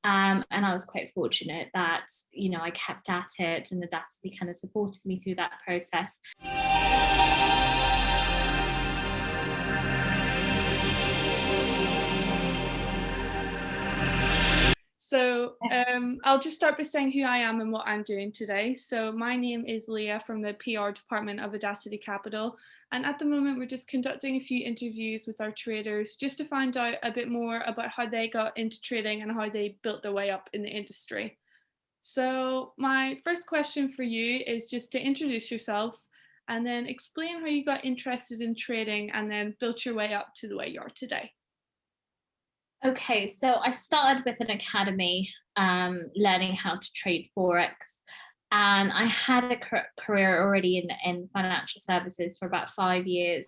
And I was quite fortunate that, I kept at it, and AudaCity kind of supported me through that process. So I'll just start by saying who I am and what I'm doing today. So my name is Leah from the PR department of AudaCity Capital. And at the moment, we're just conducting a few interviews with our traders just to find out a bit more about how they got into trading and how they built their way up in the industry. So my first question for you is just to introduce yourself and then explain how you got interested in trading and then built your way up to the way you are today. Okay, so I started with an academy, learning how to trade Forex. And I had a career already in financial services for about 5 years.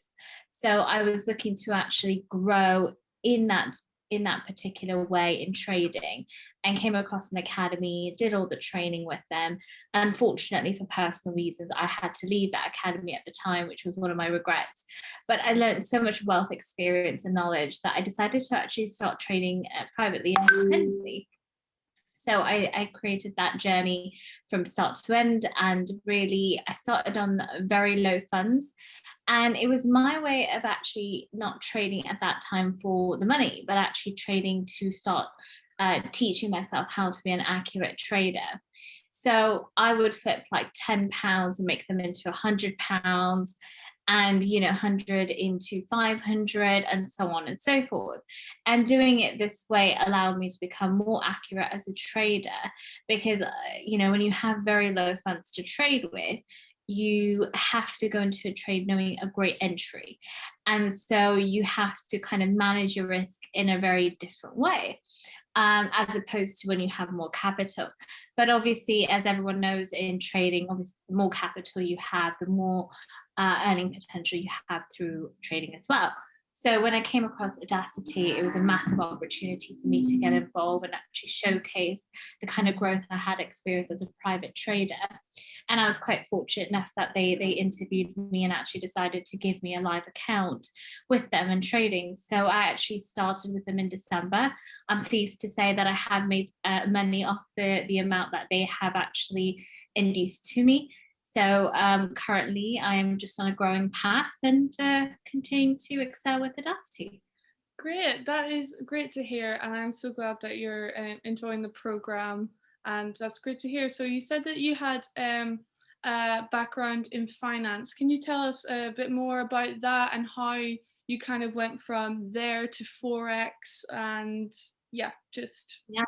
So I was looking to actually grow in that in that particular way in trading, and came across an academy, did all the training with them. Unfortunately, for personal reasons, I had to leave that academy at the time, which was one of my regrets. But I learned so much wealth, experience, and knowledge that I decided to actually start trading privately and independently. So I created that journey from start to end, and really I started on very low funds. And it was my way of actually not trading at that time for the money, but actually trading to start teaching myself how to be an accurate trader. So I would flip like £10 and make them into £100, and 100 into 500, and so on and so forth. And doing it this way allowed me to become more accurate as a trader, because when you have very low funds to trade with, you have to go into a trade knowing a great entry, and so you have to kind of manage your risk in a very different way, as opposed to when you have more capital. But obviously, as everyone knows in trading, obviously the more capital you have, the more earning potential you have through trading as well. So when I came across AudaCity, it was a massive opportunity for me to get involved and actually showcase the kind of growth I had experienced as a private trader. And I was quite fortunate enough that they interviewed me and actually decided to give me a live account with them and trading. So I actually started with them in December. I'm pleased to say that I have made money off the amount that they have actually induced to me. So currently I am just on a growing path, and continuing to excel with AudaCity. Great, that is great to hear, and I'm so glad that you're enjoying the program, and that's great to hear. So you said that you had a background in finance. Can you tell us a bit more about that and how you kind of went from there to Forex and yeah, just Yeah,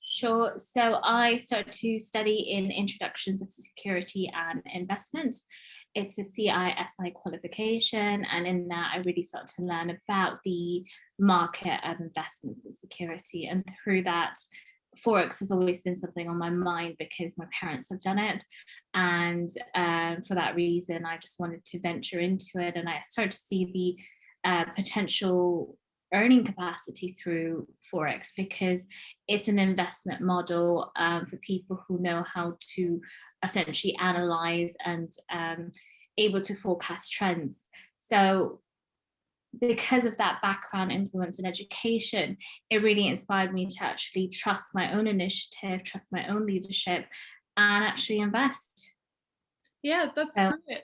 sure. So I started to study in Introductions of Security and Investments. It's a CISI qualification, and in that I really started to learn about the market of investments and security. And through that, Forex has always been something on my mind because my parents have done it. And for that reason, I just wanted to venture into it, and I started to see the potential earning capacity through Forex, because it's an investment model for people who know how to essentially analyze and able to forecast trends. So because of that background, influence, and education, it really inspired me to actually trust my own initiative, trust my own leadership, and actually invest. yeah, that's So great.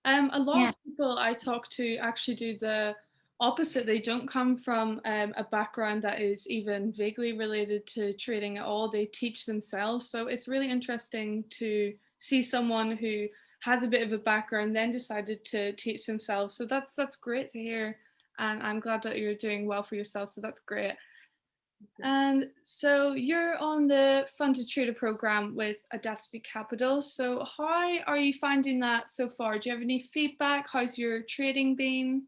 A lot yeah. of people I talk to actually do the opposite. They don't come from a background that is even vaguely related to trading at all. They teach themselves. So it's really interesting to see someone who has a bit of a background then decided to teach themselves. So that's great to hear. And I'm glad that you're doing well for yourself. So that's great. And so you're on the Funded Trader program with AudaCity Capital. So how are you finding that so far? Do you have any feedback? How's your trading been?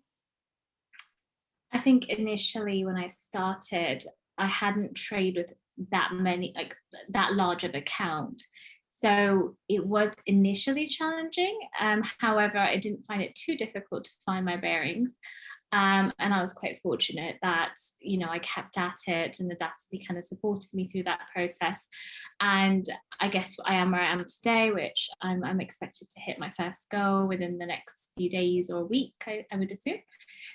I think initially when I started, I hadn't traded with that many, like that large of account. So it was initially challenging. However, I didn't find it too difficult to find my bearings. And I was quite fortunate that, I kept at it, and AudaCity kind of supported me through that process. And I guess I am where I am today, which I'm expected to hit my first goal within the next few days or a week, I would assume.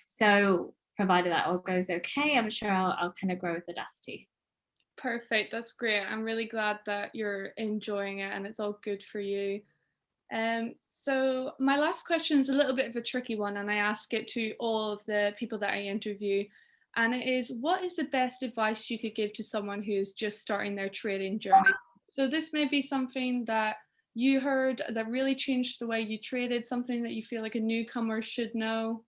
So provided that all goes okay, I'm sure I'll kind of grow with AudaCity. Perfect. That's great. I'm really glad that you're enjoying it and it's all good for you. So my last question is a little bit of a tricky one, and I ask it to all of the people that I interview. And it is, what is the best advice you could give to someone who is just starting their trading journey? So this may be something that you heard that really changed the way you traded, something that you feel like a newcomer should know.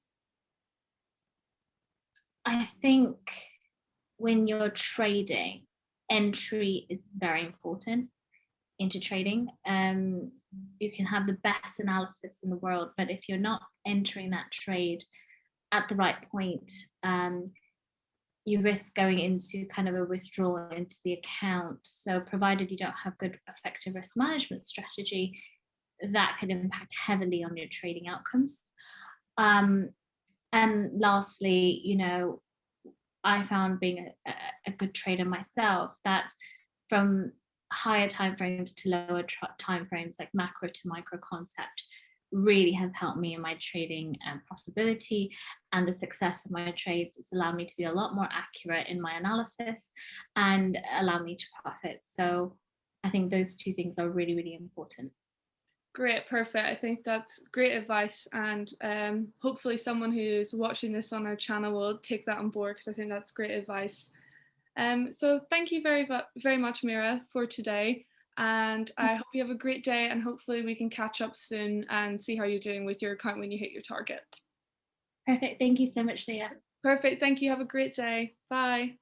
I think when you're trading, entry is very important into trading. You can have the best analysis in the world, but if you're not entering that trade at the right point, you risk going into kind of a withdrawal into the account. So provided you don't have good effective risk management strategy, that could impact heavily on your trading outcomes. And lastly, I found being a good trader myself that from higher timeframes to lower timeframes, like macro to micro concept, really has helped me in my trading and profitability and the success of my trades. It's allowed me to be a lot more accurate in my analysis and allow me to profit. So I think those two things are really, really important. Great, perfect. I think that's great advice, and hopefully someone who's watching this on our channel will take that on board, because I think that's great advice. So thank you very much, Meera, for today, and I hope you have a great day, and hopefully we can catch up soon and see how you're doing with your account when you hit your target. Perfect. Thank you so much, Leah. Perfect. Thank you. Have a great day. Bye.